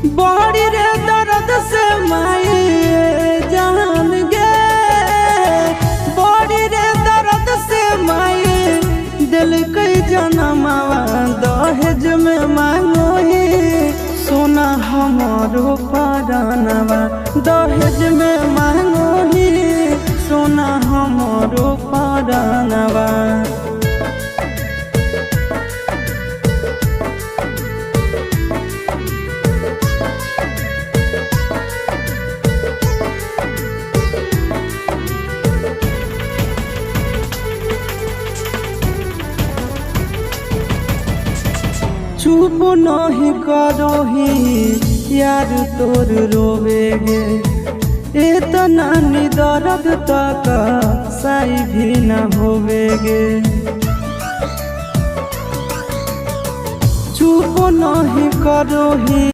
बड़ी रे दर्द से माई जान गे, बड़ी रे दर्द से माई दिल कई जनमावा दहेज में मांगो ही सोना हमारो परानवा, दहेज में मांगो ही सोना हमारो परानवा। चुप नहीं करो ही यार तोर रोवेगे, इतना नी दर्द तक सही भी न होवेगे। चुप नहीं करो ही